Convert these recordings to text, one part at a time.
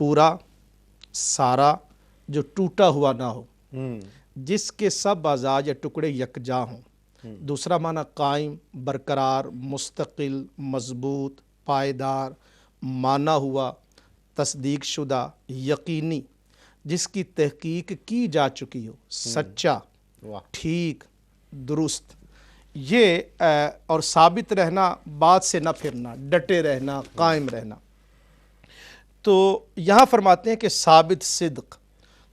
پورا سارا جو ٹوٹا ہوا نہ ہو، جس کے سب اعضاء یا ٹکڑے یکجا ہوں۔ دوسرا معنی قائم، برقرار، مستقل، مضبوط، پائیدار، مانا ہوا، تصدیق شدہ، یقینی، جس کی تحقیق کی جا چکی ہو، سچا، ٹھیک، درست، یہ اور ثابت رہنا، بات سے نہ پھرنا، ڈٹے رہنا، قائم رہنا۔ تو یہاں فرماتے ہیں کہ ثابت صدق،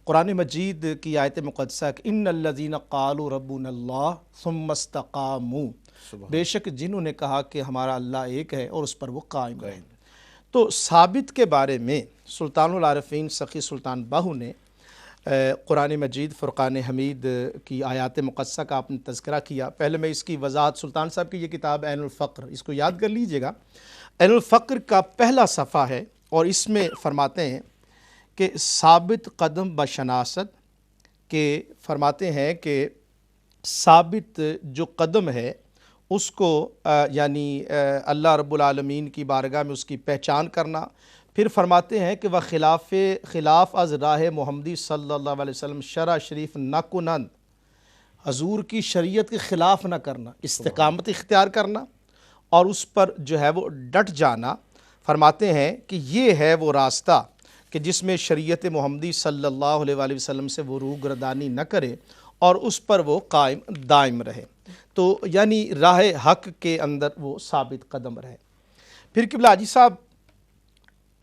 قرآن مجید کی آیت مقدسہ کہ ان الذین قالوا ربنا اللہ ثم استقاموا، بے شک جنہوں نے کہا کہ ہمارا اللہ ایک ہے اور اس پر وہ قائم رہے۔ تو ثابت کے بارے میں سلطان العارفین سخی سلطان باہو نے قرآن مجید فرقان حمید کی آیات مقدسہ کا آپ نے تذکرہ کیا۔ پہلے میں اس کی وضاحت، سلطان صاحب کی یہ کتاب عین الفقر، اس کو یاد کر لیجئے گا۔ عین الفقر کا پہلا صفحہ ہے اور اس میں فرماتے ہیں کہ ثابت قدم بشناست، کہ فرماتے ہیں کہ ثابت جو قدم ہے اس کو یعنی اللہ رب العالمین کی بارگاہ میں اس کی پہچان کرنا۔ پھر فرماتے ہیں کہ وہ خلاف از راہ محمدی صلی اللہ علیہ وسلم شرع شریف نہ کنند، حضور کی شریعت کے خلاف نہ کرنا، استقامت اختیار کرنا اور اس پر جو ہے وہ ڈٹ جانا۔ فرماتے ہیں کہ یہ ہے وہ راستہ کہ جس میں شریعت محمدی صلی اللہ علیہ وآلہ وسلم سے وہ روگردانی نہ کرے اور اس پر وہ قائم دائم رہے، تو یعنی راہ حق کے اندر وہ ثابت قدم رہے۔ پھر قبلہ حاجی صاحب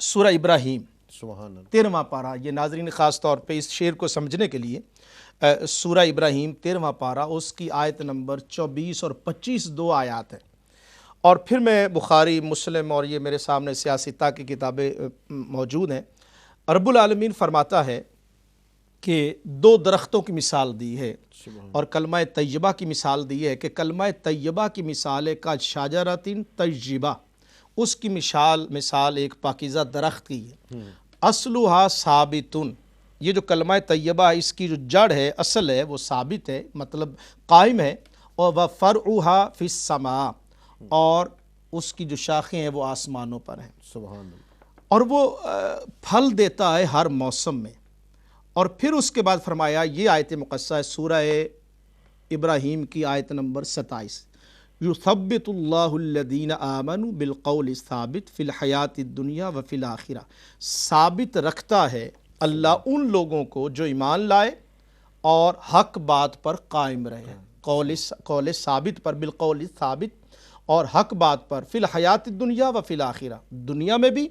سورہ ابراہیم 13واں پارہ، یہ ناظرین خاص طور پہ اس شعر کو سمجھنے کے لیے سورہ ابراہیم 13واں پارہ، اس کی آیت نمبر 24 اور 25 دو آیات ہیں۔ اور پھر میں بخاری، مسلم اور یہ میرے سامنے سیاستہ کی کتابیں موجود ہیں۔ رب العالمین فرماتا ہے کہ دو درختوں کی مثال دی ہے اور کلمہ طیبہ کی مثال دی ہے کہ کلمہ طیبہ کی مثال کا شجرۃ طیبہ، اس کی مثال ایک پاکیزہ درخت کی ہے۔ اصلھا ثابت، یہ جو کلمہ طیبہ ہے اس کی جو جڑ ہے، اصل ہے، وہ ثابت ہے، مطلب قائم ہے، اور وفرعھا فی السماء، اور اس کی جو شاخیں ہیں وہ آسمانوں پر ہیں، سبحان اللہ، اور وہ پھل دیتا ہے ہر موسم میں۔ اور پھر اس کے بعد فرمایا، یہ آیت مقدسہ ہے سورہ ابراہیم کی آیت نمبر 27، یثبت اللہ الذین آمنوا بالقول الثابت فی الحیات الدنیا وفی الآخرہ، ثابت رکھتا ہے اللہ ان لوگوں کو جو ایمان لائے اور حق بات پر قائم رہے، قول ثابت پر، بالقول ثابت، اور حق بات پر، فی الحیات الدنیا وفی الآخرہ، دنیا میں بھی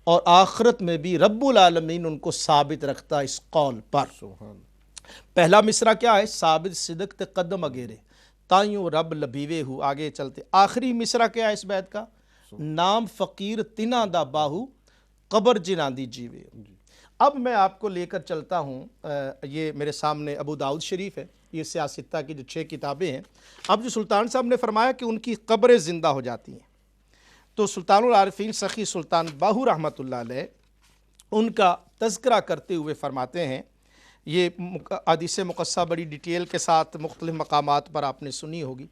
اور آخرت میں بھی رب العالمین ان کو ثابت رکھتا ہے اس قول پر۔ پہلا مصرع کیا ہے؟ ثابت صدق تے قدم اگیرے تائیوں رب لبیوے ہو، آگے چلتے۔ آخری مصرع کیا ہے اس بیت کا؟ نام فقیر تنا دا باہو قبر جناندی جیوے۔ اب میں آپ کو لے کر چلتا ہوں، یہ میرے سامنے ابو داؤد شریف ہے، یہ سیاستہ کی جو 6 کتابیں ہیں۔ اب جو سلطان صاحب نے فرمایا کہ ان کی قبریں زندہ ہو جاتی ہیں، تو سلطان العارفین سخی سلطان باہو رحمۃ اللہ علیہ ان کا تذکرہ کرتے ہوئے فرماتے ہیں، یہ حدیث مقدسہ بڑی ڈیٹیل کے ساتھ مختلف مقامات پر آپ نے سنی ہوگی،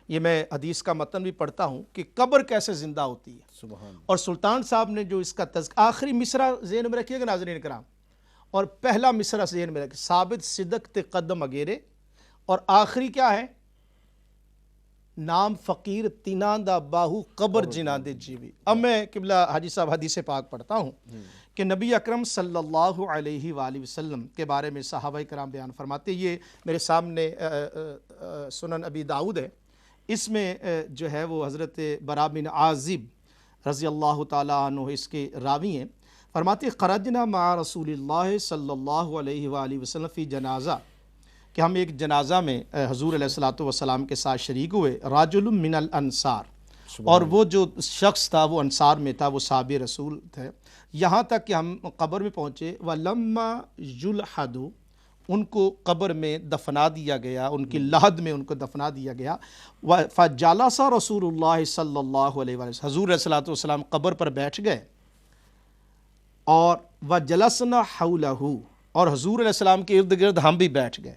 یہ میں حدیث کا متن بھی پڑھتا ہوں کہ قبر کیسے زندہ ہوتی ہے۔ سبحان، اور سلطان صاحب نے جو اس کا آخری مصرع ذہن میں رکھیے گا ناظرین کرام، اور پہلا مصرع ذہن میں رکھیے، ثابت صدق تے قدم اگیرے، اور آخری کیا ہے؟ نام فقیر تینان دا باہو قبر جنان دے جیوی۔ اب میں قبلہ حاجی صاحب حدیث پاک پڑھتا ہوں کہ نبی اکرم صلی اللہ علیہ وآلہ وسلم کے بارے میں صحابہ کرام بیان فرماتے، یہ میرے سامنے سنن ابی داؤد ہے، اس میں جو ہے وہ حضرت برا بن عازب رضی اللہ تعالیٰ عنہ اس کے راوی ہیں، فرماتے خرجنا مع رسول اللہ صلی اللہ علیہ وآلہ وسلم فی جنازہ، کہ ہم ایک جنازہ میں حضور علیہ الصلوۃ والسلام کے ساتھ شریک ہوئے، راجل من الانصار، اور وہ جو شخص تھا وہ انصار میں تھا، وہ صحابی رسول تھے، یہاں تک کہ ہم قبر میں پہنچے، وَلَمَّا يُلْحَدُ، ان کو قبر میں دفنا دیا گیا، ان کی لحد میں ان کو دفنا دیا گیا، فَجَلَسَ رسول اللہ صلی اللہ علیہ وسلم، حضور علیہ الصلوۃ والسلام قبر پر بیٹھ گئے، اور وَجَلَسْنَا حَوْلَهُ، اور حضور علیہ السلام کے ارد گرد ہم بھی بیٹھ گئے،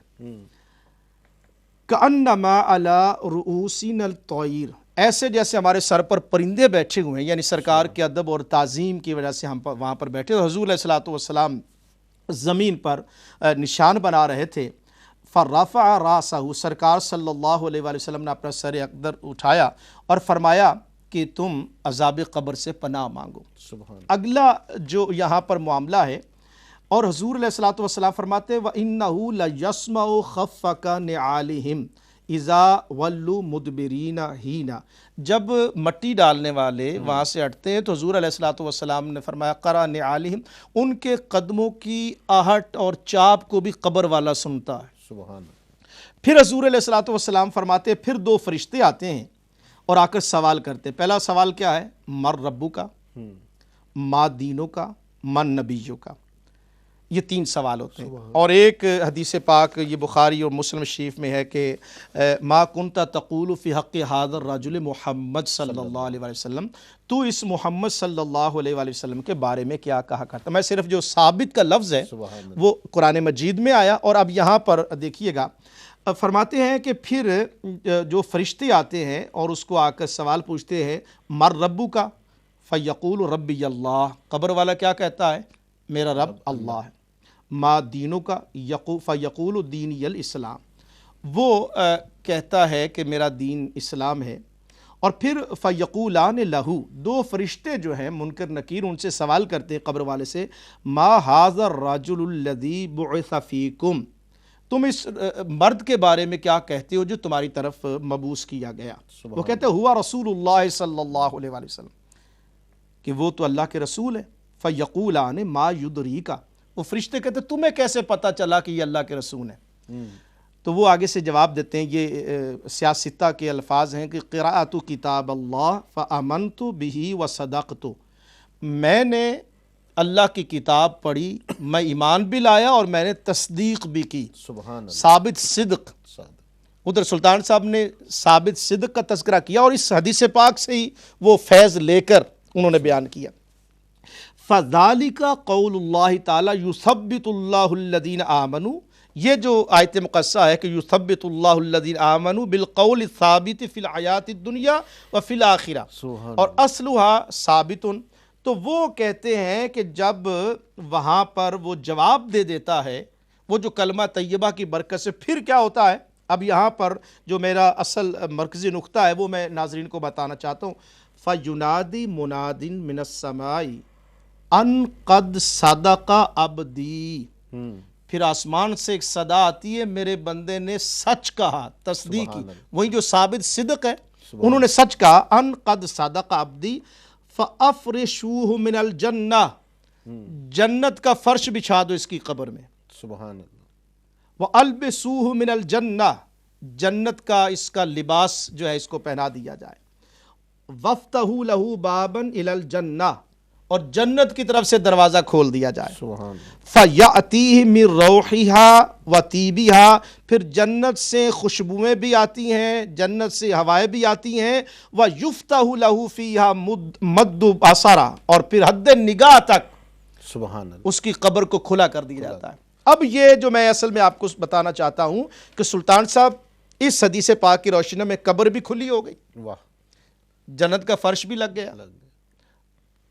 کأنما علی رؤوسنا الطیر، ایسے جیسے ہمارے سر پر پرندے بیٹھے ہوئے ہیں، یعنی سرکار کے ادب اور تعظیم کی وجہ سے ہم وہاں پر بیٹھے، اور حضور علیہ الصلوۃ والسلام زمین پر نشان بنا رہے تھے۔ فرفع راسہ، سرکار صلی اللہ علیہ وآلہ وسلم نے اپنا سر اقدر اٹھایا اور فرمایا کہ تم عذاب قبر سے پناہ مانگو۔ سبحان اگلا جو یہاں پر معاملہ ہے، اور حضور علیہ الصلوۃ والسلام فرماتے وَإِنَّهُ لَيَسْمَعُ خَفَّقَ نِعَالِهِمْ اِذَا وَلُّوا مُدْبِرِينَ حِينَ، جب مٹی ڈالنے والے وہاں سے ہٹتے ہیں تو حضور علیہ الصلوۃ والسلام نے فرمایا قرأ نعالہم، ان کے قدموں کی آہٹ اور چاپ کو بھی قبر والا سنتا ہے۔ سبحان پھر حضور علیہ الصلوۃ والسلام فرماتے پھر دو فرشتے آتے ہیں اور آ کر سوال کرتے، پہلا سوال کیا ہے؟ مر ربو کا، ما دینوں کا، من نبیوں کا، یہ تین سوال ہوتے ہیں۔ اور ایک حدیث پاک یہ بخاری اور مسلم شریف میں ہے کہ ما کنت تقول فی حق ھذا الرجل محمد صلی اللہ علیہ وسلم، تو اس محمد صلی اللہ علیہ وآلہ وسلم کے بارے میں کیا کہا کرتا؟ میں صرف جو ثابت کا لفظ ہے وہ قرآن مجید میں آیا، اور اب یہاں پر دیکھیے گا فرماتے ہیں کہ پھر جو فرشتے آتے ہیں اور اس کو آ کر سوال پوچھتے ہیں مر ربو کا، فیقول ربی اللہ، قبر والا کیا کہتا ہے؟ میرا رب اللہ ہے۔ ما دینوں کا، فیقول دینی الاسلام، وہ کہتا ہے کہ میرا دین اسلام ہے۔ اور پھر فیقولان لہو، دو فرشتے جو ہیں منکر نکیر ان سے سوال کرتے ہیں قبر والے سے، ما ھذا الرجل الذی بعث فیکم، تم اس مرد کے بارے میں کیا کہتے ہو جو تمہاری طرف مبعوث کیا گیا؟ وہ کہتے ہیں ہوا رسول اللہ صلی اللہ علیہ وآلہ وسلم، کہ وہ تو اللہ کے رسول ہے۔ فیقولان ما یدریکا، وہ فرشتے کہتے ہیں تمہیں کیسے پتہ چلا کہ یہ اللہ کے رسول ہیں؟ تو وہ آگے سے جواب دیتے ہیں، یہ سیاستہ کے الفاظ ہیں کہ قراءت کتاب اللہ فآمنت بہ وصدقت، میں نے اللہ کی کتاب پڑھی، میں ایمان بھی لایا اور میں نے تصدیق بھی کی۔ سبحان اللہ، ثابت صدق، ادھر سلطان صاحب نے ثابت صدق کا تذکرہ کیا، اور اس حدیث پاک سے ہی وہ فیض لے کر انہوں نے بیان کیا۔ فَذَلِكَ قَوْلُ اللَّهِ تَعَالَى يُثَبِّتُ اللَّهُ الَّذِينَ آمَنُوا، یہ جو آیت مقدسہ ہے کہ يُثَبِّتُ اللَّهُ الَّذِينَ آمَنُوا بِالْقَوْلِ الثَّابِتِ فِي الْحَيَاةِ الدُّنْيَا وَفِي الْآخِرَةِ، اور اصلها ثابت، تو وہ کہتے ہیں کہ جب وہاں پر وہ جواب دے دیتا ہے وہ جو کلمہ طیبہ کی برکت سے، پھر کیا ہوتا ہے؟ اب یہاں پر جو میرا اصل مرکزی نقطہ ہے وہ میں ناظرین کو بتانا چاہتا ہوں۔ فَيُنَادِي مُنَادٍ مِّنَ السَّمَاءِ ان قد صدق عبدی، پھر آسمان سے ایک صدا آتی ہے میرے بندے نے سچ کہا، تصدیق کی، وہی جو ثابت صدق ہے، انہوں نے سچ کہا۔ ان قد صدق عبدی فَأَفْرِشُوهُ مِنَ الْجَنَّةِ، جنت کا فرش بچھا دو اس کی قبر میں۔ سبحان اللہ، وَأَلْبِسُوهُ مِنَ الْجَنَّةِ، جنت کا اس کا لباس جو ہے اس کو پہنا دیا جائے۔ وَافْتَحُوا لَهُ بَابًا إِلَى الْجَنَّةِ، اور جنت کی طرف سے دروازہ کھول دیا جائے۔ سبحان اللہ، فَيَأْتِيهِ مِن رَوْحِهَا وَطِيبِهَا، پھر جنت سے خوشبوئیں بھی آتی ہیں، جنت سے ہوائیں بھی آتی ہیں۔ وَيُفْتَحُ لَهُ فِيهَا مَدُّ بَصَرَ، اور پھر حد نگاہ تک سبحان اللہ، اس کی قبر کو کھلا کر دیا جاتا ہے۔ اب یہ جو میں اصل میں آپ کو بتانا چاہتا ہوں کہ سلطان صاحب اس حدیث پاک کی روشنی میں قبر بھی کھلی ہو گئی، واہ، جنت کا فرش بھی لگ گیا،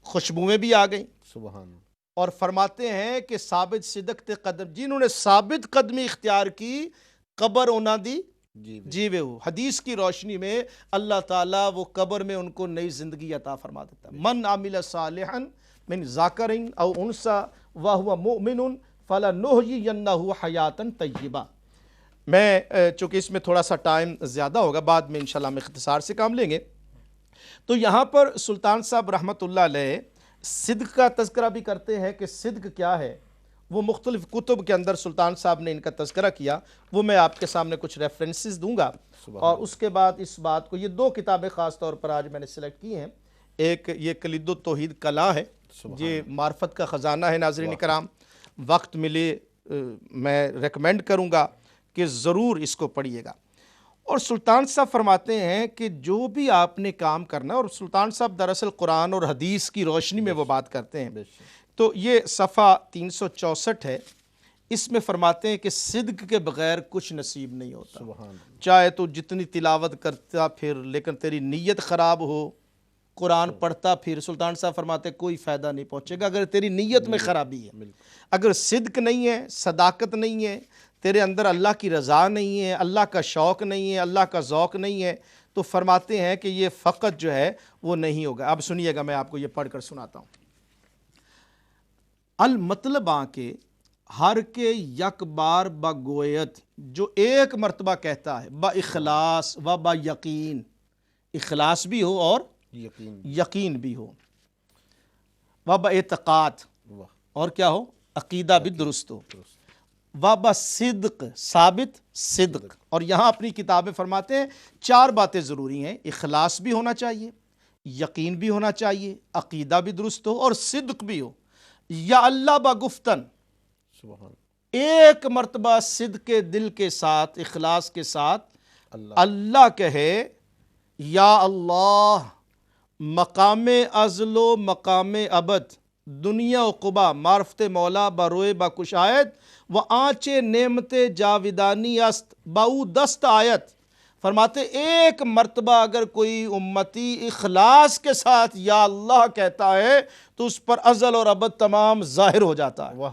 خوشبوئیں بھی آ گئیں، سبحان اللہ، اور فرماتے ہیں کہ ثابت صدق تے قدم، جنہوں نے ثابت قدمی اختیار کی قبر انہاں دی جیوے ہو۔ حدیث کی روشنی میں اللہ تعالیٰ وہ قبر میں ان کو نئی زندگی عطا فرما دیتا ہے۔ من عمل صالحا من ذکر او انثی وہو مؤمن فلنحیینہ حیاتا طیبہ۔ میں چونکہ اس میں تھوڑا سا ٹائم زیادہ ہوگا، بعد میں انشاءاللہ ہم اختصار سے کام لیں گے، تو یہاں پر سلطان صاحب رحمۃ اللہ علیہ صدق کا تذکرہ بھی کرتے ہیں کہ صدق کیا ہے۔ وہ مختلف کتب کے اندر سلطان صاحب نے ان کا تذکرہ کیا، وہ میں آپ کے سامنے کچھ ریفرنسز دوں گا، اور اس کے بعد اس بات کو، یہ دو کتابیں خاص طور پر آج میں نے سلیکٹ کی ہیں۔ ایک یہ کلید التوحید کلا ہے، یہ معرفت کا خزانہ ہے۔ ناظرین کرام، وقت ملے میں ریکمینڈ کروں گا کہ ضرور اس کو پڑھیے گا۔ اور سلطان صاحب فرماتے ہیں کہ جو بھی آپ نے کام کرنا، اور سلطان صاحب دراصل قرآن اور حدیث کی روشنی میں وہ بات کرتے ہیں، تو یہ صفحہ 364 ہے، اس میں فرماتے ہیں کہ صدق کے بغیر کچھ نصیب نہیں ہوتا. سبحان اللہ. چاہے تو جتنی تلاوت کرتا پھر لیکن تیری نیت خراب ہو، قرآن پڑھتا پھر، سلطان صاحب فرماتے کوئی فائدہ نہیں پہنچے گا اگر تیری نیت میں خرابی ہے. اگر صدق نہیں ہے، صداقت نہیں ہے، تیرے اندر اللہ کی رضا نہیں ہے، اللہ کا شوق نہیں ہے، اللہ کا ذوق نہیں ہے، تو فرماتے ہیں کہ یہ فقط جو ہے وہ نہیں ہوگا. اب سنیے گا، میں آپ کو یہ پڑھ کر سناتا ہوں. المطلب کے ہر کے یک بار با گویت، جو ایک مرتبہ کہتا ہے، با اخلاص و با یقین، اخلاص بھی ہو اور یقین بھی ہو، و با اعتقاد، اور کیا ہو، عقیدہ بھی درست ہو، و با صدق، ثابت صدق. اور یہاں اپنی کتاب میں فرماتے ہیں 4 باتیں ضروری ہیں. اخلاص بھی ہونا چاہیے، یقین بھی ہونا چاہیے، عقیدہ بھی درست ہو اور صدق بھی ہو. یا اللہ با گفتن، ایک مرتبہ صدق کے دل کے ساتھ، اخلاص کے ساتھ اللہ کہے، یا اللہ، مقام ازل و مقام ابد، دنیا و قبا، معرفت مولا بروئے با کشایت و آنچے نعمت جاودانی است باو دست آیت. فرماتے ایک مرتبہ اگر کوئی امتی اخلاص کے ساتھ یا اللہ کہتا ہے تو اس پر ازل اور ابد تمام ظاہر ہو جاتا ہے.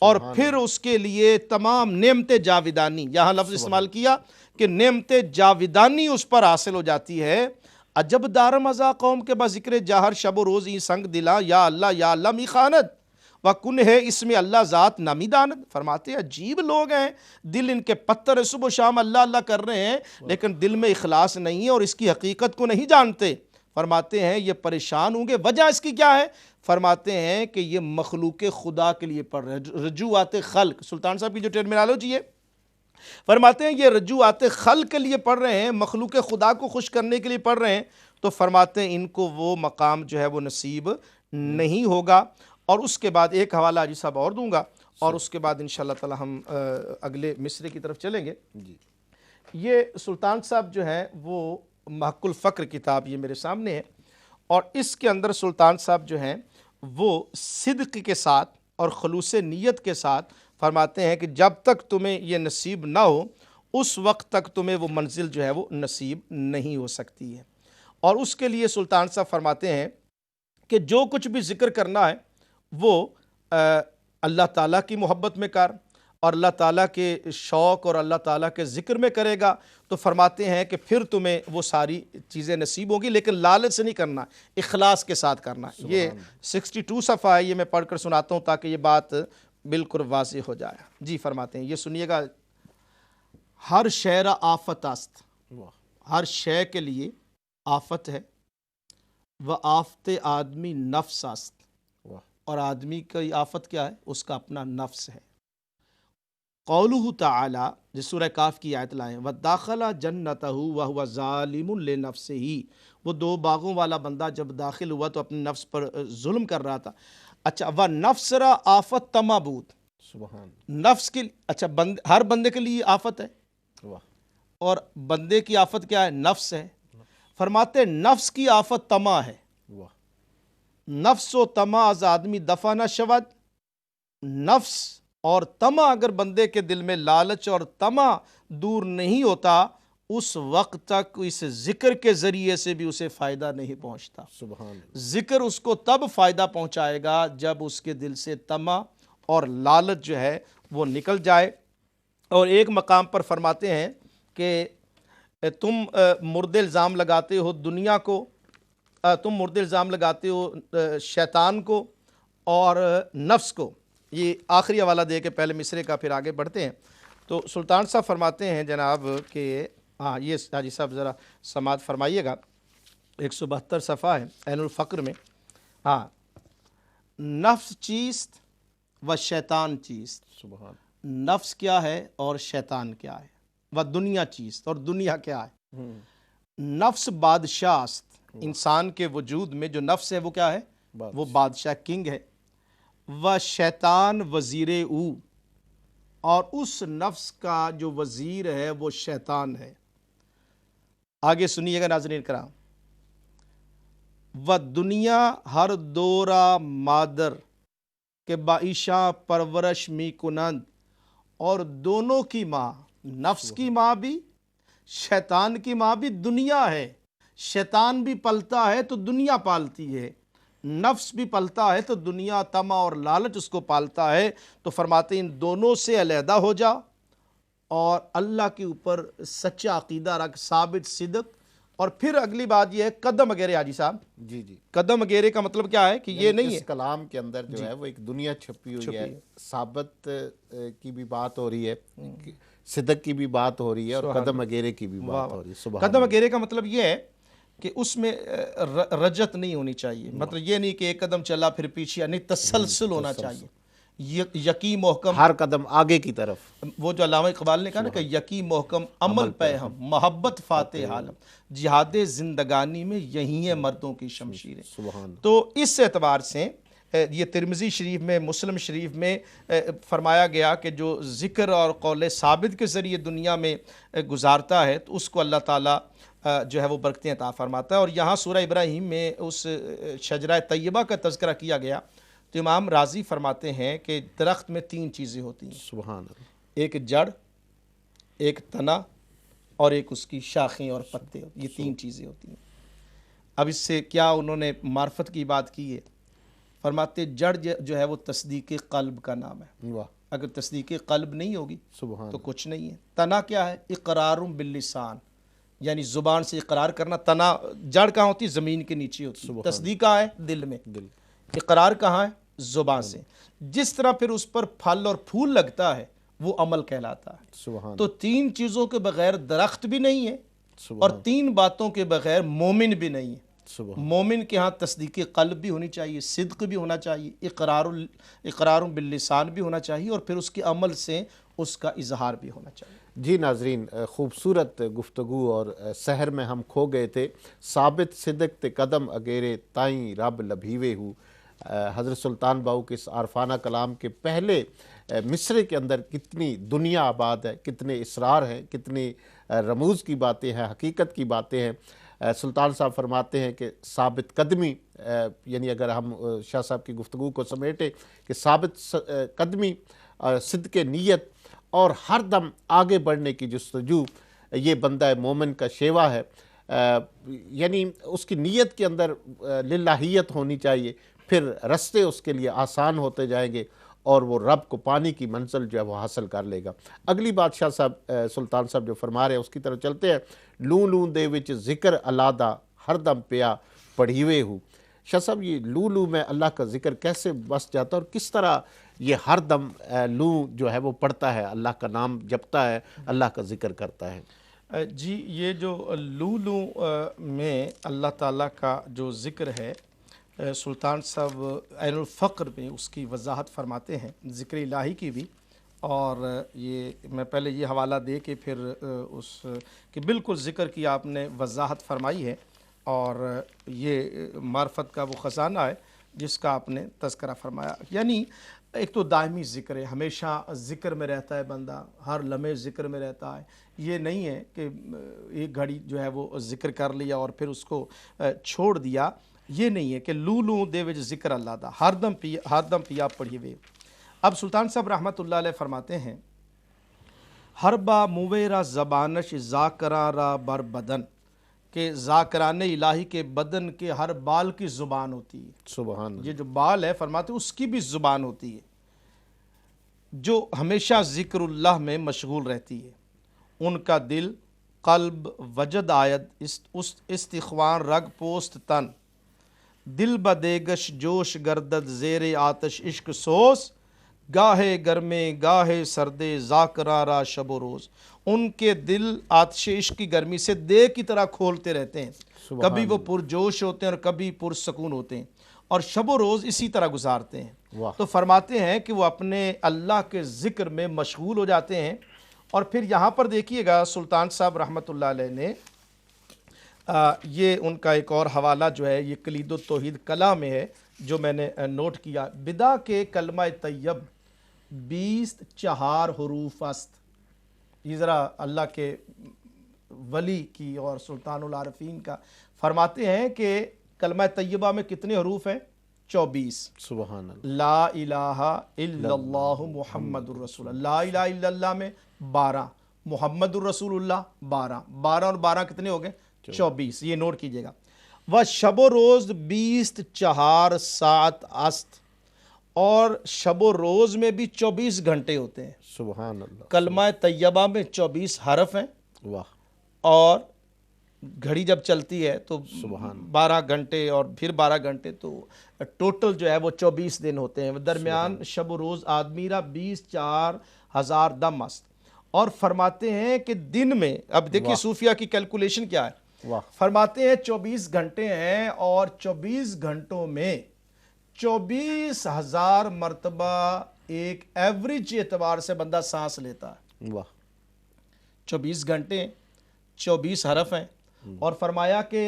اور پھر اس کے لیے تمام نعمت جاودانی، یہاں لفظ استعمال کیا کہ نعمت جاودانی اس پر حاصل ہو جاتی ہے. عجب دارم ازا قوم کے با ذکر جاہر شب و روز ای سنگ دلا، یا اللہ می خاند و کن ہے اس میں اللہ ذات نامی داند. فرماتے ہیں عجیب لوگ ہیں، دل ان کے پتھر ہے، صبح و شام اللہ اللہ کر رہے ہیں لیکن دل میں اخلاص نہیں ہے اور اس کی حقیقت کو نہیں جانتے. فرماتے ہیں یہ پریشان ہوں گے. وجہ اس کی کیا ہے؟ فرماتے ہیں کہ یہ مخلوق خدا کے لیے پڑھ رہے ہیں، رجوعات خلق. سلطان صاحب کی جو ٹرمینالوجی ہے، فرماتے ہیں یہ رجوعات خلق کے لیے پڑھ رہے ہیں، مخلوق خدا کو خوش کرنے کے لیے پڑھ رہے ہیں. تو فرماتے ہیں ان کو وہ مقام جو ہے وہ نصیب نہیں ہوگا. اور اس کے بعد ایک حوالہ حاجی صاحب اور دوں گا اور اس کے بعد انشاءاللہ تعالی ہم اگلے مصرے کی طرف چلیں گے. یہ سلطان صاحب جو ہیں وہ محق الفقر کتاب یہ میرے سامنے ہے، اور اس کے اندر سلطان صاحب جو ہیں وہ صدق کے ساتھ اور خلوص نیت کے ساتھ فرماتے ہیں کہ جب تک تمہیں یہ نصیب نہ ہو اس وقت تک تمہیں وہ منزل جو ہے وہ نصیب نہیں ہو سکتی ہے. اور اس کے لیے سلطان صاحب فرماتے ہیں کہ جو کچھ بھی ذکر کرنا ہے وہ اللہ تعالیٰ کی محبت میں کر اور اللہ تعالیٰ کے شوق اور اللہ تعالیٰ کے ذکر میں کرے گا تو فرماتے ہیں کہ پھر تمہیں وہ ساری چیزیں نصیب ہوگی، لیکن لالچ سے نہیں کرنا، اخلاص کے ساتھ کرنا. یہ 62 صفحہ ہے، یہ میں پڑھ کر سناتا ہوں تاکہ یہ بات بالکل واضح ہو جائے. جی فرماتے ہیں، یہ سنیے گا. ہر شے را آفت است، ہر شے کے لیے آفت ہے. و آفت آدمی نفس است، اور آدمی کی آفت کیا ہے؟ اس کا اپنا نفس ہے. قولہ تعالی، جس سورہ کاف کی آیت لائیں، وَدَاخَلَ جَنَّتَهُ وَهُوَ ظَالِمٌ لِنَفْسِهِ، وہ 2 باغوں والا بندہ جب داخل ہوا تو اپنے نفس پر ظلم کر رہا تھا. اچھا، وَنَفْسَ را آفت تمابود، نفس کے، اچھا ہر بندے کے لیے آفت ہے، اور بندے کی آفت کیا ہے؟ نفس ہے. فرماتے نفس کی آفت طمع ہے. نفس و طمع از آدمی دفع نہ شود. نفس اور طمع اگر بندے کے دل میں لالچ اور طمع دور نہیں ہوتا اس وقت تک اس ذکر کے ذریعے سے بھی اسے فائدہ نہیں پہنچتا. ذکر اس کو تب فائدہ پہنچائے گا جب اس کے دل سے طمع اور لالچ جو ہے وہ نکل جائے. اور ایک مقام پر فرماتے ہیں کہ تم مرد الزام لگاتے ہو دنیا کو، تم مرد الزام لگاتے ہو شیطان کو اور نفس کو. یہ آخری حوالہ دے کے پہلے مصرے کا پھر آگے بڑھتے ہیں. تو سلطان صاحب فرماتے ہیں جناب کہ یہ حاجی صاحب ذرا سماعت فرمائیے گا، 172 صفحہ ہے عین الفقر میں. نفس چیست و شیطان چیست، نفس کیا ہے اور شیطان کیا ہے. و دنیا چیست، اور دنیا کیا ہے. نفس بادشاہ است، انسان کے وجود میں جو نفس ہے وہ کیا ہے؟ وہ بادشاہ، کنگ ہے. و شیطان وزیر او، اور اس نفس کا جو وزیر ہے وہ شیطان ہے. آگے سنیے گا ناظرین کرام. و دنیا ہر دورا مادر کے باعشاں پرورش می کنند اور دونوں کی ماں، نفس کی ماں بھی، شیطان کی ماں بھی دنیا ہے۔ شیطان بھی پلتا ہے تو دنیا پالتی ہے، نفس بھی پلتا ہے تو دنیا، طمع اور لالچ اس کو پالتا ہے۔ تو فرماتے ہیں ان دونوں سے علیحدہ ہو جا اور اللہ کے اوپر سچا عقیدہ رکھ، ثابت صدق۔ اور پھر اگلی بات یہ ہے قدم اگیرے حاجی صاحب۔ جی جی، قدم اگیرے کا مطلب کیا ہے کہ یہ نہیں ہے اس کلام کے اندر جو ہے وہ ایک دنیا چھپی ہوئی ہے، ثابت کی بھی بات ہو رہی ہے، صدق کی بھی بات ہو رہی ہے، اور قدم اگیرے کی بھی بات ہو رہی ہے۔ سبحان قدم اگیرے کا مطلب یہ ہے کہ اس میں رجت نہیں ہونی چاہیے، مطلب یہ نہیں کہ ایک قدم چلا پھر پیچھے، نہیں، تسلسل ہونا چاہیے، یقین محکم، ہر قدم آگے کی طرف۔ وہ جو علامہ اقبال نے کہا نا کہ یقین محکم عمل پہ ہم، محبت فاتح عالم، جہاد زندگانی میں یہی ہے مردوں کی شمشیریں۔ سبحان۔ تو اس اعتبار سے یہ ترمذی شریف میں، مسلم شریف میں فرمایا گیا کہ جو ذکر اور قول ثابت کے ذریعے دنیا میں گزارتا ہے تو اس کو اللہ تعالیٰ جو ہے وہ برکتیں عطا فرماتا ہے۔ اور یہاں سورہ ابراہیم میں اس شجرہ طیبہ کا تذکرہ کیا گیا تو امام راضی فرماتے ہیں کہ درخت میں 3 چیزیں ہوتی ہیں، سبحان اللہ۔ ایک جڑ، ایک تنا، اور ایک اس کی شاخیں اور پتے، یہ 3 چیزیں ہوتی ہیں۔ اب اس سے کیا انہوں نے معرفت کی بات کی ہے؟ فرماتے جڑ جو ہے وہ تصدیق قلب کا نام ہے، واہ، اگر تصدیق قلب نہیں ہوگی سبحان تو کچھ نہیں ہے۔ تنا کیا ہے؟ اقرار باللسان، یعنی زبان سے اقرار کرنا۔ تنا، جڑ کہاں ہوتی ہے؟ زمین کے نیچے ہوتی ہے۔ تصدیق کہاں ہے؟ دل میں۔ دل۔ اقرار کہاں ہے؟ زبان سے۔ جس طرح پھر اس پر پھل اور پھول لگتا ہے وہ عمل کہلاتا ہے۔ سبحان۔ تو 3 چیزوں کے بغیر درخت بھی نہیں ہے، اور 3 باتوں کے بغیر مومن بھی نہیں ہے۔ سبحان۔ مومن کے ہاں تصدیق قلب بھی ہونی چاہیے، صدق بھی ہونا چاہیے، اقرار باللسان بھی ہونا چاہیے، اور پھر اس کے عمل سے اس کا اظہار بھی ہونا چاہیے۔ جی ناظرین، خوبصورت گفتگو اور سحر میں ہم کھو گئے تھے۔ ثابت صدق تے قدم اگیرے تائیں رب لبھیوے ہو۔ حضرت سلطان باؤ کے اس عارفانہ کلام کے پہلے مصرے کے اندر کتنی دنیا آباد ہے، کتنے اسرار ہیں، کتنی رموز کی باتیں ہیں، حقیقت کی باتیں ہیں۔ سلطان صاحب فرماتے ہیں کہ ثابت قدمی، یعنی اگر ہم شاہ صاحب کی گفتگو کو سمیٹے کہ ثابت قدمی، صدق نیت اور ہر دم آگے بڑھنے کی جستجو، یہ بندہ مومن کا شیوا ہے۔ یعنی اس کی نیت کے اندر للہیت ہونی چاہیے، پھر رستے اس کے لیے آسان ہوتے جائیں گے اور وہ رب کو پانے کی منزل جو ہے وہ حاصل کر لے گا۔ اگلی بات شاہ صاحب، سلطان صاحب جو فرما رہے ہیں اس کی طرف چلتے ہیں۔ لوں لوں دے وچ ذکر علادہ ہر دم پیا پڑھیوے ہو۔ شاہ صاحب، یہ لوں لوں میں اللہ کا ذکر کیسے بس جاتا ہے اور کس طرح یہ ہر دم لوں جو ہے وہ پڑھتا ہے، اللہ کا نام جپتا ہے، اللہ کا ذکر کرتا ہے؟ جی، یہ جو لولو میں اللہ تعالیٰ کا جو ذکر ہے، سلطان صاحب عین الفقر میں اس کی وضاحت فرماتے ہیں، ذکر الہی کی بھی۔ اور یہ میں پہلے یہ حوالہ دے کے پھر اس کہ بالکل ذکر کی آپ نے وضاحت فرمائی ہے، اور یہ معرفت کا وہ خزانہ ہے جس کا آپ نے تذکرہ فرمایا۔ یعنی ایک تو دائمی ذکر ہے، ہمیشہ ذکر میں رہتا ہے بندہ، ہر لمحے ذکر میں رہتا ہے۔ یہ نہیں ہے کہ ایک گھڑی جو ہے وہ ذکر کر لیا اور پھر اس کو چھوڑ دیا، یہ نہیں ہے کہ لولو دے وچ ذکر اللہ دا ہر دم پیا پڑھی ہوئے۔ اب سلطان صاحب رحمۃ اللہ علیہ فرماتے ہیں، ہر با مویرا زبانش ذاکراں را بر بدن، کہ ذاکران الہی کے بدن کے ہر بال کی زبان ہوتی ہے۔ سبحان اللہ۔ یہ جو بال ہے فرماتے اس کی بھی زبان ہوتی ہے، جو ہمیشہ ذکر اللہ میں مشغول رہتی ہے۔ ان کا دل، قلب وجد آید استخوان رگ پوست تن، دل بدیگش جوش گردد زیر آتش عشق سوز، گاہے گرمے گاہے سردے ذاکراں را شب و روز۔ ان کے دل آتش عشق کی گرمی سے دے کی طرح کھولتے رہتے ہیں، کبھی وہ پرجوش ہوتے ہیں اور کبھی پرسکون ہوتے ہیں، اور شب و روز اسی طرح گزارتے ہیں۔ تو فرماتے ہیں کہ وہ اپنے اللہ کے ذکر میں مشغول ہو جاتے ہیں۔ اور پھر یہاں پر دیکھیے گا سلطان صاحب رحمۃ اللہ علیہ نے یہ ان کا ایک اور حوالہ جو ہے یہ کلید التوحید کلا میں ہے، جو میں نے نوٹ کیا۔ بدا کے کلمہ طیب 24 حروف است۔ یہ ذرا اللہ کے ولی کی اور سلطان العارفین کا فرماتے ہیں کہ کلمہ طیبہ میں کتنے حروف ہیں؟ 24 سبحان اللہ، لا الہ الا اللہ محمد الرسول اللہ، لا الہ الا اللہ میں 12، محمد الرسول اللہ 12، 12 اور 12 کتنے ہو گئے 24، یہ نوٹ کیجئے گا۔ و شب و روز 20 4 ساعت است، اور شب و روز میں بھی 24 گھنٹے ہوتے ہیں۔ سبحان اللہ، کلمہ طیبہ میں 24 حرف ہیں، واہ، اور گھڑی جب چلتی ہے تو 12 گھنٹے اور پھر 12 گھنٹے، تو ٹوٹل جو ہے وہ 24 دن ہوتے ہیں۔ درمیان شب و روز آدمی را 20 4 ہزار دم است، اور فرماتے ہیں کہ دن میں، اب دیکھیے صوفیہ کی کیلکولیشن کیا ہے، واہ، فرماتے ہیں 24 گھنٹے ہیں، اور 24 گھنٹوں میں 24,000 مرتبہ ایک ایوریج اعتبار سے بندہ سانس لیتا ہے۔ واہ، 24 گھنٹے 24 حرف ہیں، اور فرمایا کہ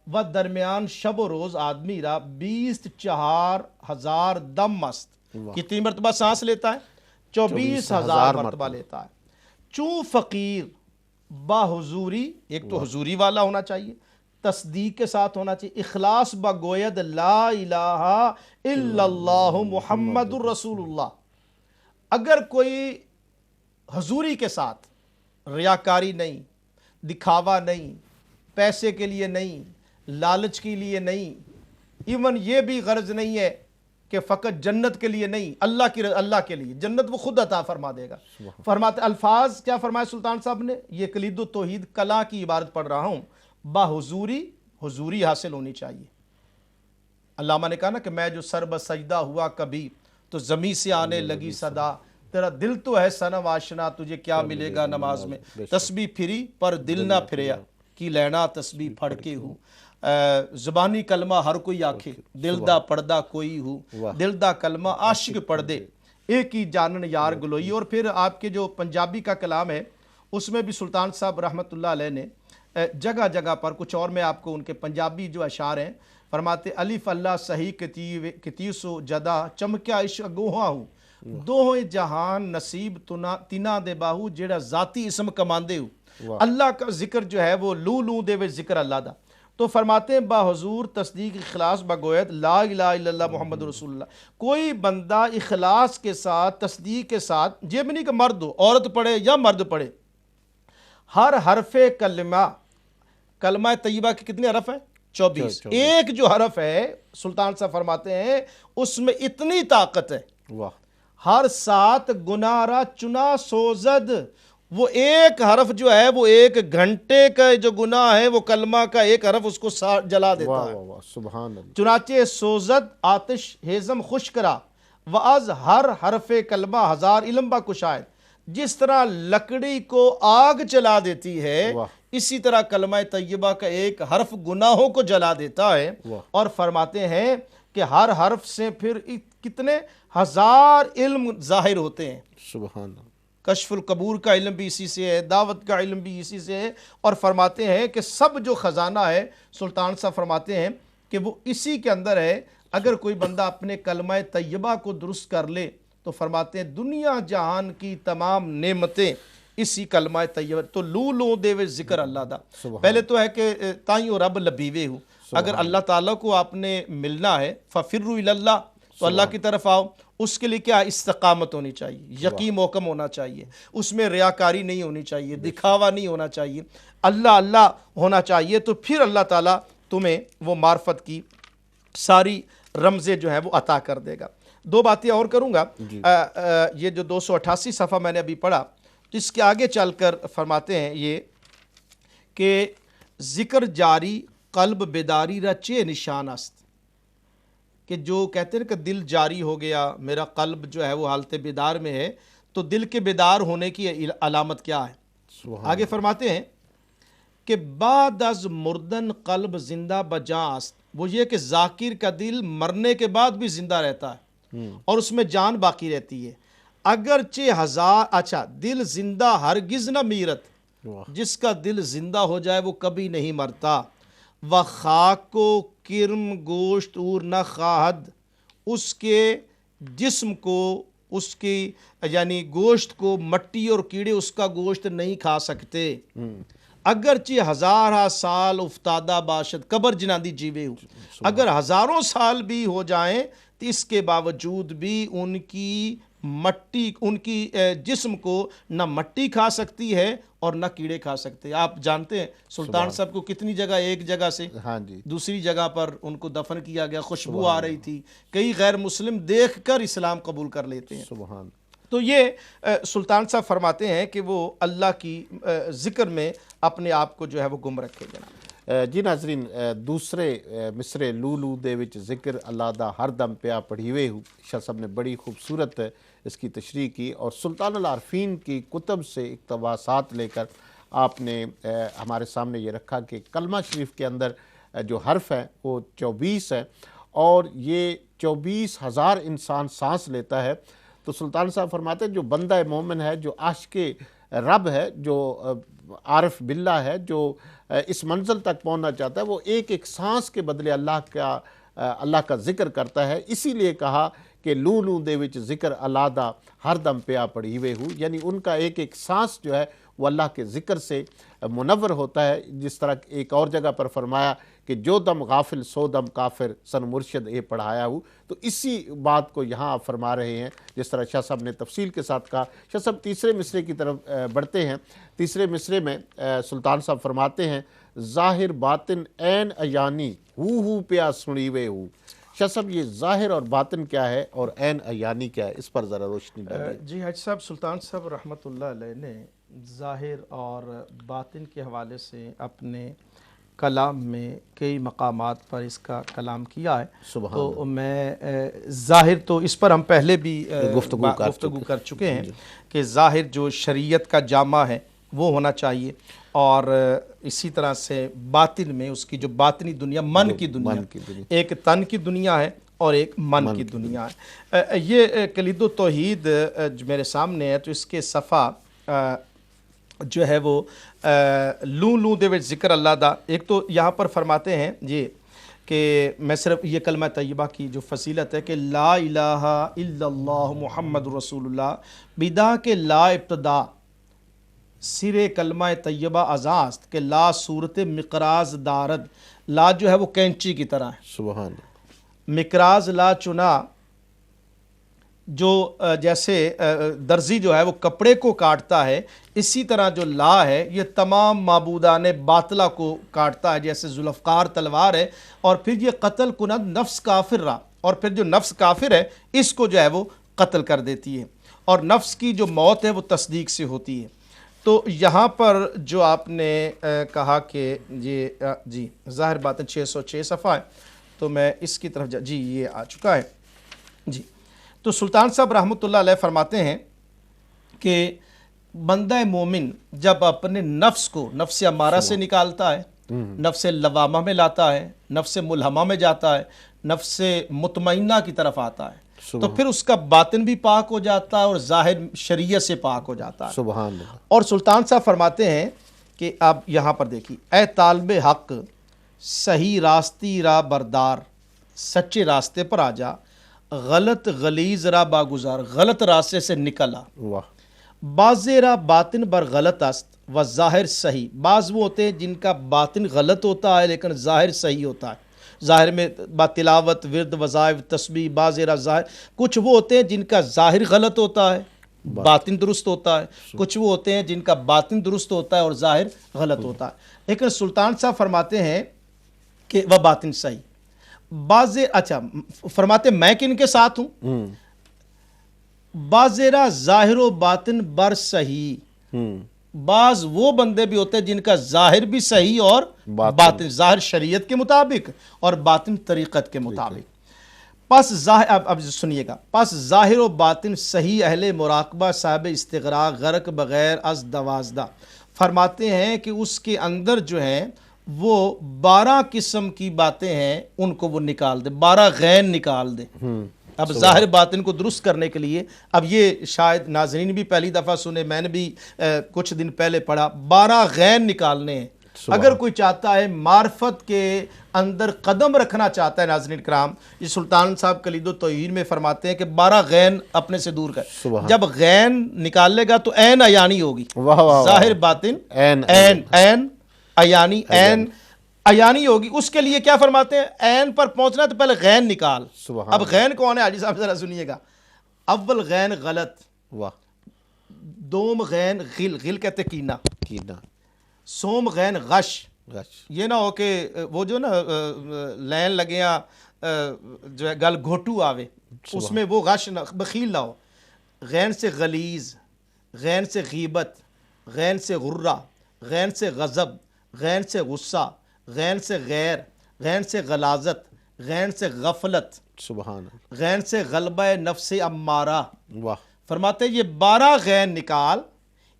و درمیان شب و روز آدمی را 20 4 ہزار دم مست، کتنی مرتبہ سانس لیتا ہے 24,000 مرتبہ لیتا ہے۔ چوں فقیر با حضوری، ایک تو حضوری والا ہونا چاہیے، تصدیق کے ساتھ ہونا چاہیے، اخلاص با گوید لا الہ الا اللہ محمد الرسول اللہ۔ اگر کوئی حضوری کے ساتھ، ریاکاری نہیں، دکھاوا نہیں، پیسے کے لیے نہیں، لالچ کے لیے نہیں، ایون یہ بھی غرض نہیں ہے کہ فقط جنت کے لیے نہیں، اللہ کے لیے، جنت وہ خود عطا فرما دے گا۔ فرماتے الفاظ کیا فرمایا سلطان صاحب نے، یہ کلید التوحید کلا کی عبارت پڑھ رہا ہوں، با حضوری حاصل ہونی چاہیے۔ علامہ نے کہا نا کہ میں جو سر بسجدہ ہوا کبھی تو زمین سے آنے لگی صدا، تیرا دل تو ہے صنم آشنا، تجھے کیا ملے گا نماز میں، تسبیح پھری پر دل نہ پھریا، کی لینا تسبیح پڑھ کے ہوں، زبانی کلمہ ہر کوئی آکھے، دل دا پردہ کوئی ہو، دل دا کلمہ عاشق پڑھ دے، ایک ہی جانن یار گلوئی۔ اور پھر آپ کے جو پنجابی کا کلام ہے اس میں بھی سلطان صاحب رحمۃ اللہ علیہ نے جگہ جگہ پر کچھ اور میں آپ کو ان کے پنجابی جو اشعار ہیں فرماتے، الف اللہ صحیح کتیسو جدا چمکیا عشق گوہاں ہوں، دوہے جہان نصیب تینا دے باہو، جیڑا ذاتی اسم کماندے ہو، اللہ کا ذکر جو ہے وہ لو دے وے ذکر اللہ دا۔ تو فرماتے ہیں با حضور تصدیق اخلاص بگوید لا الہ الا اللہ محمد رسول اللہ۔ کوئی بندہ اخلاص کے ساتھ، تصدیق کے ساتھ، یہ بھی نہیں کہ مرد ہو، عورت پڑھے یا مرد پڑھے، ہر حرف کلمہ طیبہ کے کتنے حرف ہیں 24، ایک جو حرف ہے سلطان صاحب فرماتے ہیں اس میں اتنی طاقت ہے، ہر سات گناہ را چنا سوزد، وہ ایک حرف جو ہے وہ ایک گھنٹے کا جو گناہ ہے وہ کلمہ کا ایک حرف اس کو جلا دیتا ہے۔ سبحان اللہ، چنانچہ سوزد آتش ہیزم خوش کرا، وَاَز ہر حرف کلمہ ہزار علم با کشائد، جس طرح لکڑی کو آگ جلا دیتی ہے اسی طرح کلمہ طیبہ کا ایک حرف گناہوں کو جلا دیتا ہے۔ اور فرماتے ہیں کہ ہر حرف سے پھر کتنے ہزار علم ظاہر ہوتے ہیں۔ سبحان اللہ، کشف القبور کا علم بھی اسی سے ہے، دعوت کا علم بھی اسی سے ہے، اور فرماتے ہیں کہ سب جو خزانہ ہے سلطان صاحب فرماتے ہیں کہ وہ اسی کے اندر ہے۔ اگر کوئی بندہ اپنے کلمہ طیبہ کو درست کر لے تو فرماتے ہیں دنیا جہان کی تمام نعمتیں اسی کلمہ طیبہ، تو لو دے وے ذکر اللہ دا۔ پہلے تو ہے کہ تائیوں رب لبیوے ہو، اگر اللہ تعالیٰ کو آپ نے ملنا ہے ففروا الی اللہ، تو اللہ کی طرف آؤ، اس کے لیے کیا استقامت ہونی چاہیے، یقین محکم ہونا چاہیے، اس میں ریاکاری نہیں ہونی چاہیے، دکھاوا نہیں ہونا چاہیے، اللہ ہونا چاہیے، تو پھر اللہ تعالیٰ تمہیں وہ معرفت کی ساری رمزیں جو ہیں وہ عطا کر دے گا۔ دو باتیں اور کروں گا، یہ جو 288 صفحہ میں نے ابھی پڑھا، اس کے آگے چل کر فرماتے ہیں یہ کہ ذکر جاری قلب بیداری را چے نشان است، کہ جو کہتے ہیں کہ دل جاری ہو گیا، میرا قلب جو ہے وہ حالت بیدار میں ہے، تو دل کے بیدار ہونے کی علامت کیا ہے؟ آگے فرماتے ہیں کہ بعد از مردن قلب زندہ بجاں است، وہ یہ کہ ذاکر کا دل مرنے کے بعد بھی زندہ رہتا ہے اور اس میں جان باقی رہتی ہے، اگرچہ دل زندہ ہرگز نہ میرت، جس کا دل زندہ ہو جائے وہ کبھی نہیں مرتا، و خاک و کرم گوشت اور نہ خواہد، اس کے جسم کو، اس کی یعنی گوشت کو مٹی اور کیڑے اس کا گوشت نہیں کھا سکتے، اگرچہ ہزارہ سال افتادہ باشد قبر جناندی جیوے ہو، اگر ہزاروں سال بھی ہو جائیں تو اس کے باوجود بھی ان کی مٹی، ان کی جسم کو نہ مٹی کھا سکتی ہے اور نہ کیڑے کھا سکتے ہیں۔ آپ جانتے ہیں سلطان صاحب کو کتنی جگہ، ایک جگہ سے ہاں جی، دوسری جگہ پر ان کو دفن کیا گیا، خوشبو آ رہی تھی، کئی غیر مسلم دیکھ کر اسلام قبول کر لیتے ہیں۔ سبحان۔ تو یہ سلطان صاحب فرماتے ہیں کہ وہ اللہ کی ذکر میں اپنے آپ کو جو ہے وہ گم رکھے جناب۔ جی ناظرین، دوسرے مصرے لولو دے وچ ذکر اللہ دا ہر دم پیا پڑھیوے ہو، شاہ صاحب نے بڑی خوبصورت اس کی تشریح کی، اور سلطان العارفین کی کتب سے اقتباسات لے کر آپ نے ہمارے سامنے یہ رکھا کہ کلمہ شریف کے اندر جو حرف ہے وہ 24 ہے، اور یہ 24,000 انسان سانس لیتا ہے۔ تو سلطان صاحب فرماتے ہیں جو بندہ مومن ہے، جو عاشق رب ہے، جو عارف باللہ ہے، جو اس منزل تک پہنچنا چاہتا ہے، وہ ایک ایک سانس کے بدلے اللہ کا ذکر کرتا ہے۔ اسی لیے کہا کہ لولو دے وچ ذکر اللہ دا ہر دم پیا پڑھیوے ہو، یعنی ان کا ایک ایک سانس جو ہے وہ اللہ کے ذکر سے منور ہوتا ہے۔ جس طرح ایک اور جگہ پر فرمایا کہ جو دم غافل سو دم کافر، سن مرشد اے پڑھایا ہو، تو اسی بات کو یہاں آپ فرما رہے ہیں جس طرح شاہ صاحب نے تفصیل کے ساتھ کہا۔ شاہ صاحب تیسرے مصرے کی طرف بڑھتے ہیں۔ تیسرے مصرے میں سلطان صاحب فرماتے ہیں ظاہر باطن عین عیانی ہو پیا سنیوے ہو۔ شاہ صاحب یہ ظاہر اور باطن کیا ہے اور عین عیانی کیا ہے، اس پر ذرا روشنی ڈالیں۔ جی حج صاحب، سلطان صاحب رحمۃ اللہ علیہ نے ظاہر اور باطن کے حوالے سے اپنے کلام میں کئی مقامات پر اس کا کلام کیا ہے۔ تو میں ظاہر تو اس پر ہم پہلے بھی گفتگو کر چکے ہیں کہ ظاہر جو شریعت کا جامع ہے وہ ہونا چاہیے، اور اسی طرح سے باطن میں اس کی جو باطنی دنیا، من کی دنیا، ایک تن کی دنیا ہے اور ایک من کی دنیا ہے۔ یہ کلید و توحید میرے سامنے ہے، تو اس کے صفحہ جو ہے وہ لوں دے وچ ذکر اللہ دا، ایک تو یہاں پر فرماتے ہیں یہ کہ میں صرف یہ کلمہ طیبہ کی جو فضیلت ہے کہ لا الہ الا اللہ محمد رسول اللہ، بدا کے لا ابتدا سر کلمہ طیبہ ازاست کہ لا صورت مقراز دارد، لا جو ہے وہ کینچی کی طرح ہے، سبحان، مقراز لا چنا، جو جیسے درزی جو ہے وہ کپڑے کو کاٹتا ہے، اسی طرح جو لا ہے یہ تمام معبودان باطلہ کو کاٹتا ہے، جیسے ذوالفقار تلوار ہے، اور پھر یہ قتل کند نفس کافر رہا، اور پھر جو نفس کافر ہے اس کو جو ہے وہ قتل کر دیتی ہے، اور نفس کی جو موت ہے وہ تصدیق سے ہوتی ہے۔ تو یہاں پر جو آپ نے کہا کہ یہ جی ظاہر باطن 606 صفحہ ہے، تو میں اس کی طرف جی یہ آ چکا ہے جی۔ تو سلطان صاحب رحمۃ اللہ علیہ فرماتے ہیں کہ بندہ مومن جب اپنے نفس کو نفس امارہ سے نکالتا ہے، نفس لوامہ میں لاتا ہے، نفس ملہمہ میں جاتا ہے، نفس مطمئنہ کی طرف آتا ہے، تو پھر اس کا باطن بھی پاک ہو جاتا ہے اور ظاہر شریعت سے پاک ہو جاتا ہے۔ سبحان اللہ۔ اور سلطان صاحب فرماتے ہیں کہ آپ یہاں پر دیکھیے، اے طالب حق صحیح راستی را بردار، سچے راستے پر آ جا، غلط غلیظ را باگزار، غلط راستے سے نکل آ۔ واہ۔ بعض را باطن بر غلط است و ظاہر صحیح، بعض وہ ہوتے ہیں جن کا باطن غلط ہوتا ہے لیکن ظاہر صحیح ہوتا ہے، ظاہر میں تلاوت، ورد، وظائف، تسبیح، بعض را ظاہر، کچھ وہ ہوتے ہیں جن کا ظاہر غلط ہوتا ہے، باطن درست ہوتا ہے، کچھ وہ ہوتے ہیں جن کا باطن درست ہوتا ہے اور ظاہر غلط ہوتا ہے۔ لیکن سلطان صاحب فرماتے ہیں کہ وہ باطن صحیح، بعض اچھا فرماتے میں کن کے ساتھ ہوں، بعض را ظاہر و باطن بر صحیح، بعض وہ بندے بھی ہوتے ہیں جن کا ظاہر بھی صحیح اور باطن، ظاہر شریعت کے مطابق اور باطن طریقت کے مطابق۔ پس ظاہر اب سنیے گا، پس ظاہر و باطن صحیح اہل مراقبہ صاحب استغراق غرق بغیر از دوازدہ، فرماتے ہیں کہ اس کے اندر جو ہیں وہ 12 قسم کی باتیں ہیں، ان کو وہ نکال دے، 12 غین نکال دے۔ اب ظاہر باطن کو درست کرنے کے لیے، اب یہ شاید ناظرین بھی پہلی دفعہ سنے، میں نے بھی کچھ دن پہلے پڑھا، 12 غین نکالنے ہیں۔ اگر کوئی چاہتا ہے معرفت کے اندر قدم رکھنا چاہتا ہے، ناظرین کرام، یہ سلطان صاحب کلید التوحید میں فرماتے ہیں کہ 12 غین اپنے سے دور کر، جب غین نکال لے گا تو عین عیانی ہوگی، ظاہر باطن عین عیانی، عین عیانی ہوگی۔ اس کے لیے کیا فرماتے ہیں؟ عین پر پہنچنا تو پہلے غین نکال۔ اب غین کون ہے؟ حاجی صاحب ذرا سنیے گا۔ اول غین غلط، دوم غین غل، غل کہتے کینہ، سوم غین غش، یہ نہ ہو کہ وہ جو نا لین لگیاں جو ہے گل گھوٹو آوے، اس میں وہ غش نہ، بخیل نہ ہو۔ غین سے غلیظ، غین سے غیبت، غین سے غرہ، غین سے غضب، غین سے غصہ، غین سے غیر، غین سے غلاظت، غین سے غفلت، سبحان غین سے غلبہ نفس امارہ۔ فرماتے ہیں یہ 12 غین نکال،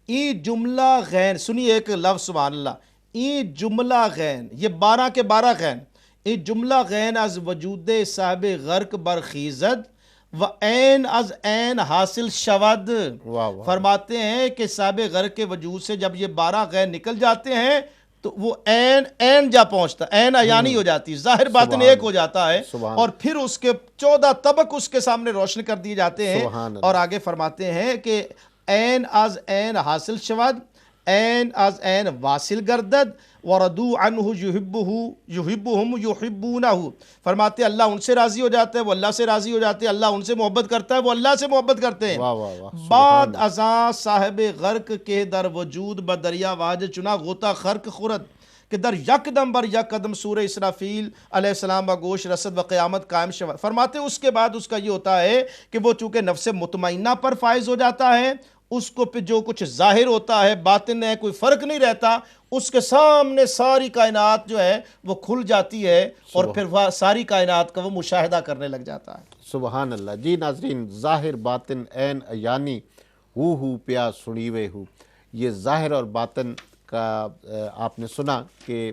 ای جملہ غین، سنیے ایک لفظ سبحان اللہ، ای جملہ غین، یہ 12 کے 12 غین، ای جملہ غین از وجود صاحب غرق برخیزد و عین از عین حاصل شود۔ فرماتے ہیں کہ صاحب غرق کے وجود سے جب یہ 12 غین نکل جاتے ہیں تو وہ عین جا پہنچتا ہے، عین عیانی ہو جاتی ہے، ظاہر باطن ایک ہو جاتا ہے، اور پھر اس کے 14 طبق اس کے سامنے روشن کر دیے جاتے ہیں۔ اور آگے فرماتے ہیں کہ عین از عین حاصل شود، عین از عین واصل گردد، وردو عنہ یحبہم یحبونہ۔ فرماتے ہیں اللہ ان سے راضی ہو جاتا ہے، وہ اللہ سے راضی ہو جاتے ہیں، اللہ ان سے محبت کرتا ہے، وہ اللہ سے محبت کرتے ہیں۔ بعد ازاں صاحب غرق کے در وجود بدریا واج چنا غوطہ خرق خورد، کہ در یک دم بر یک قدم سورہ اسرافیل علیہ السلام و گوش رسد و قیامت قائم شود۔ فرماتے ہیں اس کے بعد اس کا یہ ہوتا ہے کہ وہ چونکہ نفس مطمئنہ پر فائز ہو جاتا ہے، اس کو پہ جو کچھ ظاہر ہوتا ہے باطن ہے کوئی فرق نہیں رہتا، اس کے سامنے ساری کائنات جو ہے وہ کھل جاتی ہے، اور پھر وہ ساری کائنات کا وہ مشاہدہ کرنے لگ جاتا ہے۔ سبحان اللہ۔ جی ناظرین، ظاہر باطن عین عیانی ہو پیا سنیوے ہو، یہ ظاہر اور باطن کا آپ نے سنا کہ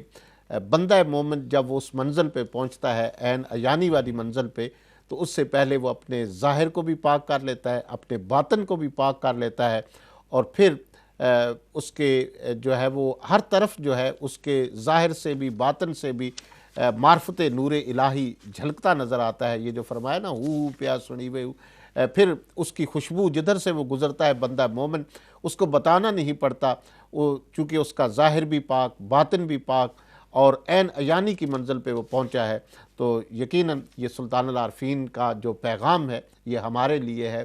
بندہ مومن جب وہ اس منزل پہ پہنچتا ہے، عین عیانی والی منزل پہ، تو اس سے پہلے وہ اپنے ظاہر کو بھی پاک کر لیتا ہے، اپنے باطن کو بھی پاک کر لیتا ہے، اور پھر اس کے جو ہے وہ ہر طرف جو ہے اس کے ظاہر سے بھی باطن سے بھی معرفت نور الہی جھلکتا نظر آتا ہے۔ یہ جو فرمایا نا ہو پیا سنیوے ہو، پھر اس کی خوشبو جدھر سے وہ گزرتا ہے بندہ مومن اس کو بتانا نہیں پڑتا، وہ چونکہ اس کا ظاہر بھی پاک باطن بھی پاک اور عین عیانی کی منزل پہ وہ پہنچا ہے۔ تو یقیناً یہ سلطان العارفین کا جو پیغام ہے یہ ہمارے لیے ہے۔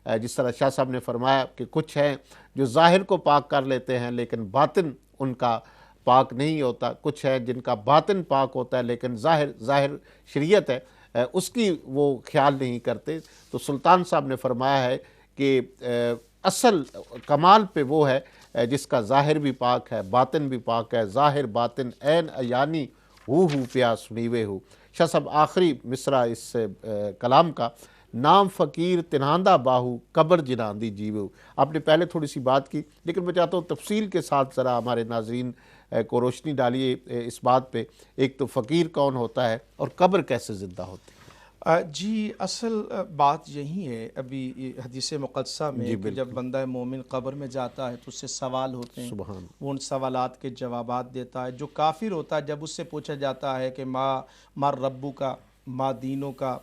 جس طرح شاہ صاحب نے فرمایا کہ کچھ ہیں جو ظاہر کو پاک کر لیتے ہیں لیکن باطن ان کا پاک نہیں ہوتا، کچھ ہے جن کا باطن پاک ہوتا ہے لیکن ظاہر شریعت ہے اس کی وہ خیال نہیں کرتے۔ تو سلطان صاحب نے فرمایا ہے کہ اصل کمال پہ وہ ہے جس کا ظاہر بھی پاک ہے باطن بھی پاک ہے، ظاہر باطن عین عیانی ہو پیا سنیوے ہو۔ شاہ صاحب آخری مصرع اس کلام کا، نام فقیر تنہاندہ باہو قبر جناندی جیوے۔ آپ نے پہلے تھوڑی سی بات کی لیکن میں چاہتا ہوں تفصیل کے ساتھ ذرا ہمارے ناظرین کو روشنی ڈالیے اس بات پہ، ایک تو فقیر کون ہوتا ہے اور قبر کیسے زندہ ہوتی ہے؟ جی اصل بات یہی ہے، ابھی حدیث مقدسہ میں کہ جب بندہ مومن قبر میں جاتا ہے تو اس سے سوال ہوتے ہیں، وہ ان سوالات کے جوابات دیتا ہے۔ جو کافر ہوتا ہے جب اس سے پوچھا جاتا ہے کہ ما ربو کا، ما دینوں کا،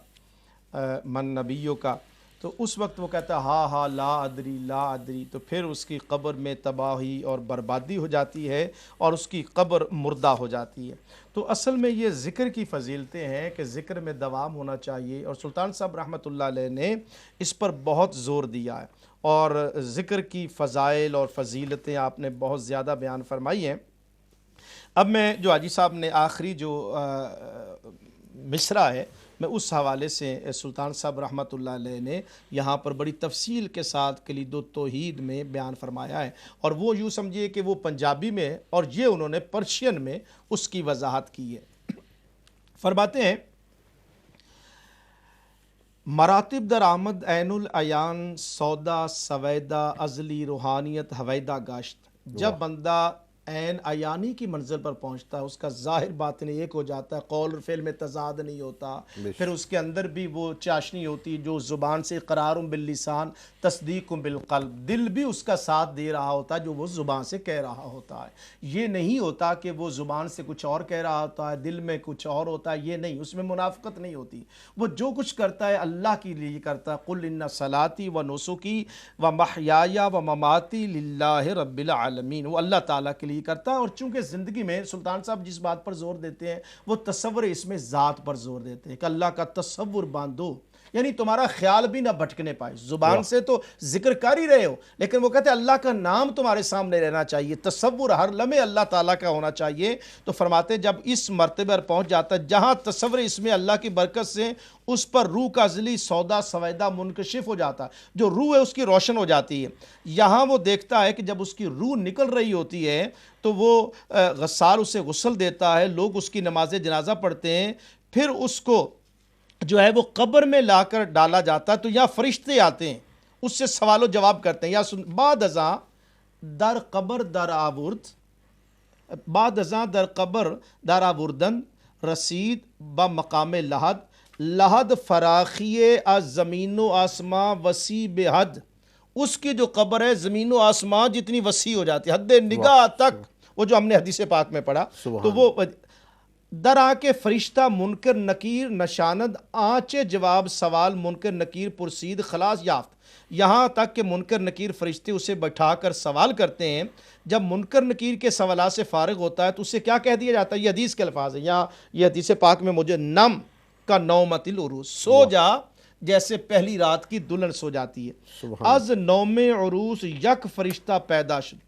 من نبیوں کا، تو اس وقت وہ کہتا ہے ہاں لا ادری لا ادری، تو پھر اس کی قبر میں تباہی اور بربادی ہو جاتی ہے اور اس کی قبر مردہ ہو جاتی ہے۔ تو اصل میں یہ ذکر کی فضیلتیں ہیں کہ ذکر میں دوام ہونا چاہیے، اور سلطان صاحب رحمۃ اللہ علیہ نے اس پر بہت زور دیا ہے، اور ذکر کی فضائل اور فضیلتیں آپ نے بہت زیادہ بیان فرمائی ہیں۔ اب میں جو حاجی صاحب نے آخری جو مصرع ہے میں اس حوالے سے سلطان صاحب رحمۃ اللہ علیہ نے یہاں پر بڑی تفصیل کے ساتھ کلید التوحید میں بیان فرمایا ہے، اور وہ یوں سمجھیے کہ وہ پنجابی میں اور یہ انہوں نے پرشین میں اس کی وضاحت کی ہے۔ فرماتے ہیں مراتب در آمد عین العیان سودا سویدہ ازلی روحانیت ہویدہ گاشت۔ جب بندہ عین عیانی کی منزل پر پہنچتا ہے، اس کا ظاہر باطن ایک ہو جاتا ہے، قول اور فعل میں تضاد نہیں ہوتا، پھر اس کے اندر بھی وہ چاشنی ہوتی جو زبان سے اقرار باللسان تصدیق بالقلب، دل بھی اس کا ساتھ دے رہا ہوتا جو وہ زبان سے کہہ رہا ہوتا ہے۔ یہ نہیں ہوتا کہ وہ زبان سے کچھ اور کہہ رہا ہوتا ہے، دل میں کچھ اور ہوتا ہے، یہ نہیں، اس میں منافقت نہیں ہوتی۔ وہ جو کچھ کرتا ہے اللہ کے لیے کرتا ہے۔ قل ان صلاتی و نسکی و محیای و مماتی للہ رب العالمین، وہ اللہ تعالیٰ کے لیے کرتا ہے۔ اور چونکہ زندگی میں سلطان صاحب جس بات پر زور دیتے ہیں وہ تصور اس میں ذات پر زور دیتے ہیں کہ اللہ کا تصور باندھو، یعنی تمہارا خیال بھی نہ بھٹکنے پائے، زبان سے تو ذکر کر ہی رہے ہو لیکن وہ کہتے ہیں اللہ کا نام تمہارے سامنے رہنا چاہیے، تصور ہر لمحے اللہ تعالیٰ کا ہونا چاہیے۔ تو فرماتے ہیں جب اس مرتبے پر پہنچ جاتا ہے جہاں تصور اس میں اللہ کی برکت سے اس پر روح کا ذلی سودا سویدہ منکشف ہو جاتا ہے، جو روح ہے اس کی روشن ہو جاتی ہے۔ یہاں وہ دیکھتا ہے کہ جب اس کی روح نکل رہی ہوتی ہے تو وہ غسال اسے غسل دیتا ہے، لوگ اس کی نماز جنازہ پڑھتے ہیں، پھر اس کو جو ہے وہ قبر میں لا کر ڈالا جاتا ہے۔ تو یہاں فرشتے آتے ہیں، اس سے سوال و جواب کرتے ہیں، یا بعد ازاں در قبر در آورد، بعد ازاں در قبر در آوردن رسید با مقام لحد، لحد فراخی از زمین و آسمان وسیع بے حد، اس کی جو قبر ہے زمین و آسمان جتنی وسیع ہو جاتی ہے، حد نگاہ تک، وہ جو ہم نے حدیث پاک میں پڑھا۔ تو وہ در آ کے فرشتہ منکر نکیر نشاند آنچ جواب سوال منکر نکیر پرسید خلاص یافت، یہاں تک کہ منکر نکیر فرشتے اسے بٹھا کر سوال کرتے ہیں۔ جب منکر نکیر کے سوالات سے فارغ ہوتا ہے تو اسے کیا کہہ دیا جاتا ہے؟ یہ حدیث کے الفاظ ہیں، یہاں یہ حدیث پاک میں مجھے نم کا نومت العروس، سو جا جیسے پہلی رات کی دلہن سو جاتی ہے۔ از نوم عروس یک فرشتہ پیدا شد،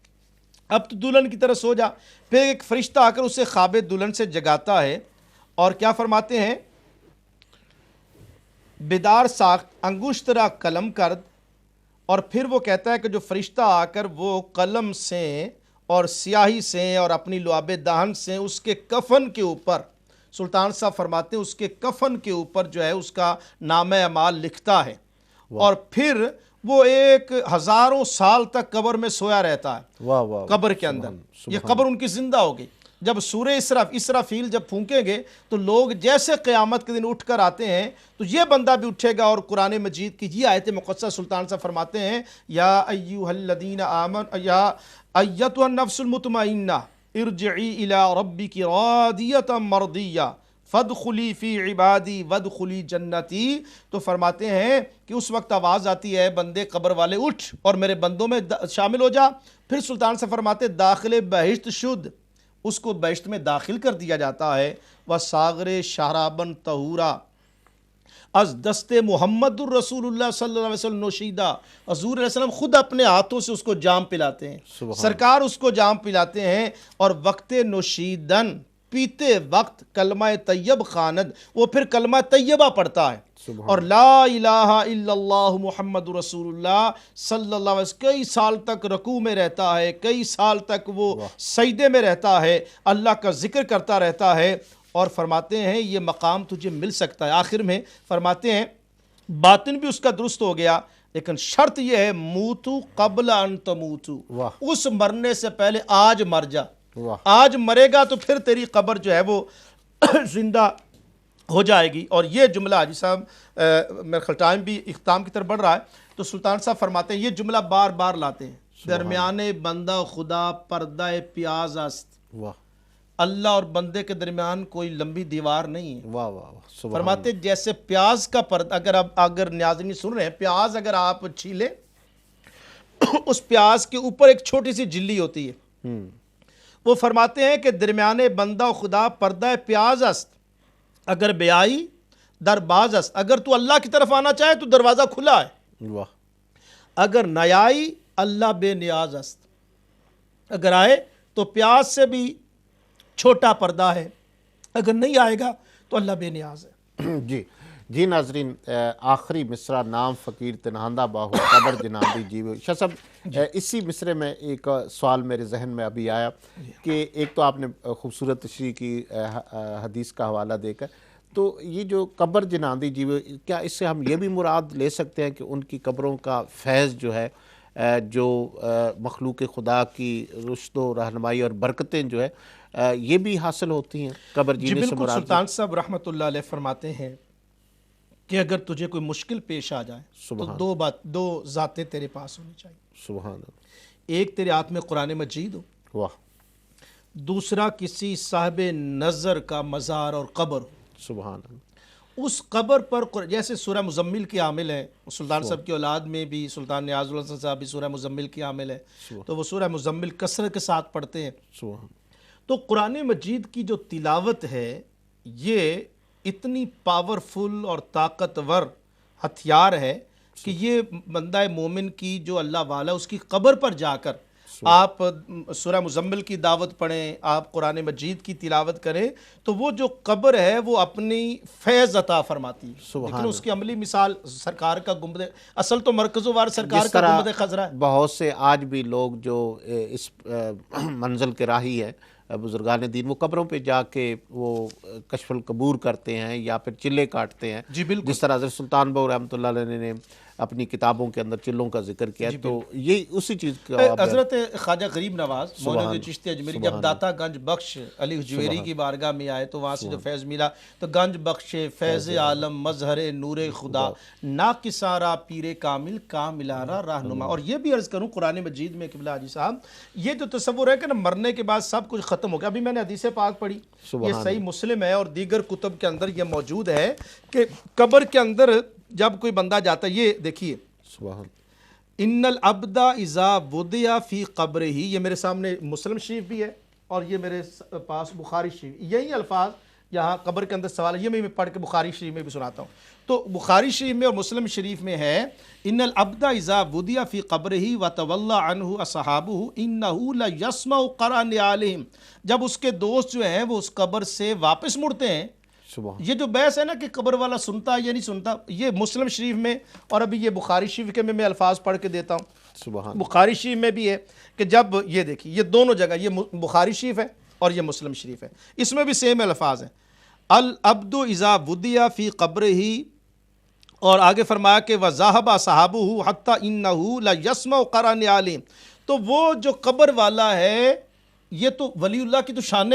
اب تو دلہن کی طرح سو جا۔ پھر ایک فرشتہ آ کر اسے خواب دلہن سے جگاتا ہے اور کیا فرماتے ہیں؟ بیدار ساخت انگشت را قلم کرد، اور پھر وہ کہتا ہے کہ جو فرشتہ آ کر وہ قلم سے اور سیاہی سے اور اپنی لعاب دہن سے اس کے کفن کے اوپر، سلطان صاحب فرماتے ہیں اس کے کفن کے اوپر جو ہے اس کا نام اعمال لکھتا ہے، اور پھر وہ 1000 سال تک قبر میں سویا رہتا ہے، قبر کے اندر۔ یہ قبر ان کی زندہ ہو گئی۔ جب سورہ اسرافیل جب پھونکیں گے تو لوگ جیسے قیامت کے دن اٹھ کر آتے ہیں تو یہ بندہ بھی اٹھے گا، اور قرآن مجید کی یہ آیت مقدسہ سلطان صاحب فرماتے ہیں یا ایھا الذین آمنوا یا ایتھا النفس المطمئنہ ارجعی الی ربک راضیۃ مرضیہ فادخلی فی عبادی وادخلی جنتی۔ تو فرماتے ہیں کہ اس وقت آواز آتی ہے بندے قبر والے اٹھ اور میرے بندوں میں شامل ہو جا۔ پھر سلطان سے فرماتے داخل بہشت شد، اس کو بہشت میں داخل کر دیا جاتا ہے۔ وساغر شرابن طہورا از دست محمد الرسول اللہ صلی اللہ علیہ وسلم نوشیدہ، حضور علیہ السلام خود اپنے ہاتھوں سے اس کو جام پلاتے ہیں، سرکار اس کو جام پلاتے ہیں، اور وقت نوشیدن پیتے وقت کلمہ طیب خواند، وہ پھر کلمہ طیبہ پڑھتا ہے، اور لا الہ الا اللہ محمد رسول اللہ صلی اللہ علیہ وسلم کئی سال تک رکوع میں رہتا ہے، کئی سال تک وہ سجدے میں رہتا ہے، اللہ کا ذکر کرتا رہتا ہے، اور فرماتے ہیں یہ مقام تجھے مل سکتا ہے۔ آخر میں فرماتے ہیں باطن بھی اس کا درست ہو گیا، لیکن شرط یہ ہے موتو قبل ان تموتو، اس مرنے سے پہلے آج مر جا، آج مرے گا تو پھر تیری قبر جو ہے وہ زندہ ہو جائے گی۔ اور یہ جملہ حاجی صاحب میرے خیال ٹائم بھی اختتام کی طرف بڑھ رہا ہے، تو سلطان صاحب فرماتے ہیں یہ جملہ بار بار لاتے ہیں، درمیان بندہ خدا پردہ پیاز است، اللہ اور بندے کے درمیان کوئی لمبی دیوار نہیں ہے۔ فرماتے ہیں جیسے پیاز کا پردہ، اگر ناظرین سن رہے ہیں، پیاز اگر آپ چھیلیں اس پیاز کے اوپر ایک چھوٹی سی جلی ہوتی ہے، وہ فرماتے ہیں کہ درمیان بندہ و خدا پردہ پیاز است، اگر بیائی در باز است، اگر تو اللہ کی طرف آنا چاہے تو دروازہ کھلا ہے، اگر نیائی اللہ بے نیاز است، اگر آئے تو پیاز سے بھی چھوٹا پردہ ہے، اگر نہیں آئے گا تو اللہ بے نیاز ہے۔ جی ناظرین، آخری مصرع نام فقیر تنہاندہ باہو قبر جناندی جیو۔ شاہ صاحب اسی مصرے میں ایک سوال میرے ذہن میں ابھی آیا کہ ایک تو آپ نے خوبصورت تشریح کی حدیث کا حوالہ دے کر، تو یہ جو قبر جناندی جیو، کیا اس سے ہم یہ بھی مراد لے سکتے ہیں کہ ان کی قبروں کا فیض جو ہے جو مخلوق خدا کی رشد و رہنمائی اور برکتیں جو ہے یہ بھی حاصل ہوتی ہیں قبر جی جینے سے بالکل، مراد؟ سلطان صاحب رحمۃ اللہ علیہ فرماتے ہیں کہ اگر تجھے کوئی مشکل پیش آ جائے تو سبحان دو ذاتیں تیرے پاس ہونی چاہیے. سبحان اللہ. ایک تیرے ہاتھ میں قرآن مجید ہو، واہ. دوسرا کسی صاحب نظر کا مزار اور قبر ہو. سبحان اللہ. اس قبر پر جیسے سورہ مزمل کی عامل ہے، سلطان صاحب کی اولاد میں بھی سلطان نیاز الحسن صاحب بھی سورہ مزمل کی عامل ہے، تو وہ سورہ مزمل کثرت کے ساتھ پڑھتے ہیں. سبحان. تو قرآن مجید کی جو تلاوت ہے یہ اتنی پاورفل اور طاقتور ہتھیار ہے کہ یہ بندہ مومن کی جو اللہ والا اس کی قبر پر جا کر آپ سورہ مزمل کی دعوت پڑھیں، آپ قرآن مجید کی تلاوت کریں تو وہ جو قبر ہے وہ اپنی فیض عطا فرماتی ہے. لیکن اس کی عملی مثال سرکار کا گنبد، اصل تو مرکز و وار سرکار کا گنبد خضرا ہے. بہت سے آج بھی لوگ جو اس منزل کے راہی ہیں بزرگان دین، وہ قبروں پہ جا کے وہ کشف القبور کرتے ہیں یا پھر چلے کاٹتے ہیں. جی بالکل. جس طرح حضرت سلطان بہو رحمۃ اللہ علیہ نے اپنی کتابوں کے اندر چلوں کا ذکر کیا، تو یہ اسی چیز کا حضرت خواجہ غریب نواز مولوی چشتی اجمیری جب داتا گنج بخش علی حجویری کی بارگاہ میں آئے تو وہاں سے جو فیض ملا تو گنج بخش فیض عالم مظہر نور خدا ناقصارا پیر کامل کاملارا رہنما. اور یہ بھی عرض کروں قرآن مجید میں قبلہ حاجی صاحب یہ جو تصور ہے کہ نا مرنے کے بعد سب کچھ ختم ہو گیا. ابھی میں نے حدیث پاک پڑھی، یہ صحیح مسلم ہے اور دیگر کتب کے اندر یہ موجود ہے کہ قبر کے اندر جب کوئی بندہ جاتا ہے، یہ دیکھیے سبحان. ان العبد اذا وضع فی قبرہ، یہ میرے سامنے مسلم شریف بھی ہے اور یہ میرے پاس بخاری شریف، یہی الفاظ یہاں قبر کے اندر سوال ہے، یہ میں پڑھ کے بخاری شریف میں بھی سناتا ہوں. تو بخاری شریف میں اور مسلم شریف میں ہے ان العبد اذا وضع فی قبرہ وتولى عنہ اصحابہ انہ لیسمع قرع نعالہم، جب اس کے دوست جو ہیں وہ اس قبر سے واپس مڑتے ہیں. یہ جو بحث ہے نا کہ قبر والا سنتا یا نہیں سنتا، یہ مسلم شریف میں اور ابھی یہ بخاری شریف کے میں الفاظ پڑھ کے دیتا ہوں. سبحان. بخاری شریف میں بھی ہے کہ جب یہ دیکھیے یہ دونوں جگہ، یہ بخاری شریف ہے اور یہ مسلم شریف ہے، اس میں بھی سیم الفاظ ہیں. العبد اذا وضع فی قبرہ، اور آگے فرمایا کہ وذهب صحابہ حتی انہ لیسمع قرع نعالہم. تو وہ جو قبر والا ہے یہ تو ولی اللہ کی تو شان،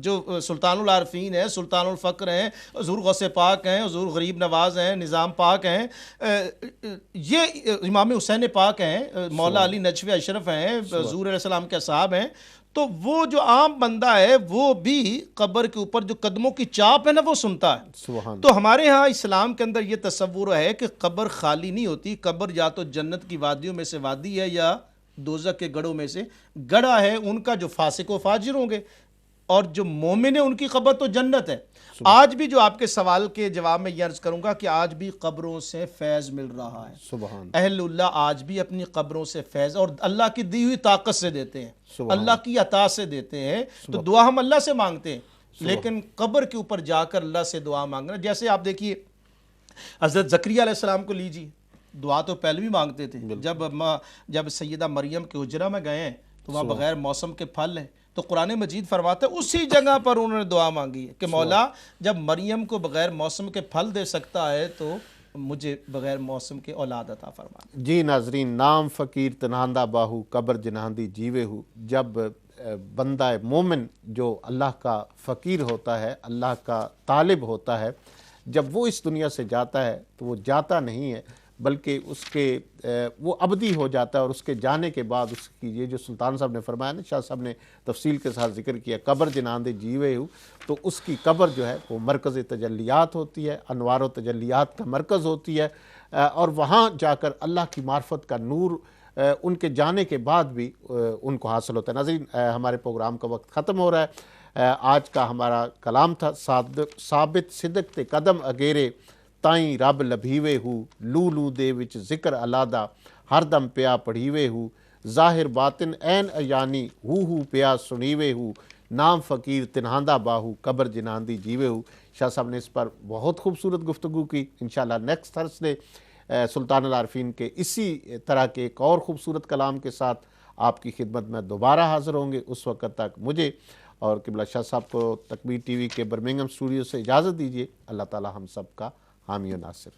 جو سلطان العارفین ہیں، سلطان الفقر ہیں، حضور غوث پاک ہیں، حضور غریب نواز ہیں، نظام پاک ہیں، یہ امام حسین پاک ہیں، مولا علی نجف اشرف ہیں، حضور علیہ السلام کے اصحاب ہیں. تو وہ جو عام بندہ ہے وہ بھی قبر کے اوپر جو قدموں کی چاپ ہے نا وہ سنتا ہے. سبحان. تو ہمارے ہاں اسلام کے اندر یہ تصور ہے کہ قبر خالی نہیں ہوتی، قبر یا تو جنت کی وادیوں میں سے وادی ہے یا دوزخ کے گڑھوں میں سے گڑھا ہے. ان کا جو فاسق و فاجر ہوں گے اور جو مومن ہے ان کی قبر تو جنت ہے. آج بھی جو آپ کے سوال کے جواب میں یہ عرض کروں گا کہ آج بھی قبروں سے فیض مل رہا ہے. سبحان. اہل اللہ آج بھی اپنی قبروں سے فیض اور اللہ کی دی ہوئی طاقت سے دیتے ہیں، اللہ کی عطا سے دیتے ہیں. تو دعا ہم اللہ سے مانگتے ہیں لیکن قبر کے اوپر جا کر اللہ سے دعا مانگنا، جیسے آپ دیکھیے حضرت زکریا علیہ السلام کو لیجیے، دعا تو پہلے بھی مانگتے تھے. جب سیدہ مریم کے حجرہ میں گئے ہیں تو وہاں بغیر موسم کے پھل ہیں، تو قرآن مجید فرماتا ہے اسی جگہ پر انہوں نے دعا مانگی ہے کہ مولا جب مریم کو بغیر موسم کے پھل دے سکتا ہے تو مجھے بغیر موسم کے اولاد عطا فرما. جی ناظرین، نام فقیر تنہاندہ باہو قبر جناندی جیوے ہو. جب بندہ مومن جو اللہ کا فقیر ہوتا ہے، اللہ کا طالب ہوتا ہے، جب وہ اس دنیا سے جاتا ہے تو وہ جاتا نہیں ہے بلکہ اس کے وہ ابدی ہو جاتا ہے. اور اس کے جانے کے بعد اس کی یہ جو سلطان صاحب نے فرمایا نا، شاہ صاحب نے تفصیل کے ساتھ ذکر کیا، قبر جناندے جیوے ہو، تو اس کی قبر جو ہے وہ مرکز تجلیات ہوتی ہے، انوار و تجلیات کا مرکز ہوتی ہے. اور وہاں جا کر اللہ کی معرفت کا نور ان کے جانے کے بعد بھی ان کو حاصل ہوتا ہے. ناظرین، ہمارے پروگرام کا وقت ختم ہو رہا ہے. آج کا ہمارا کلام تھا ثابت صدق تے قدم اگیرے تائیں رب لبھیوے ہو، لو لو دے وچ ذکر علادہ ہر دم پیا پڑھیوے ہو، ظاہر باطن عین ایانی ہو پیا سنیوے ہو، نام فقیر تنہاندہ باہو قبر جناندی جیوے ہو. شاہ صاحب نے اس پر بہت خوبصورت گفتگو کی. انشاءاللہ نیکسٹ تھرسڈے سلطان العارفین کے اسی طرح کے ایک اور خوبصورت کلام کے ساتھ آپ کی خدمت میں دوبارہ حاضر ہوں گے. اس وقت تک مجھے اور قبلہ شاہ صاحب کو تکبیر ٹی وی کے برمنگھم اسٹوڈیو سے اجازت دیجیے. اللہ تعالی ہم سب کا حامی و ناصر.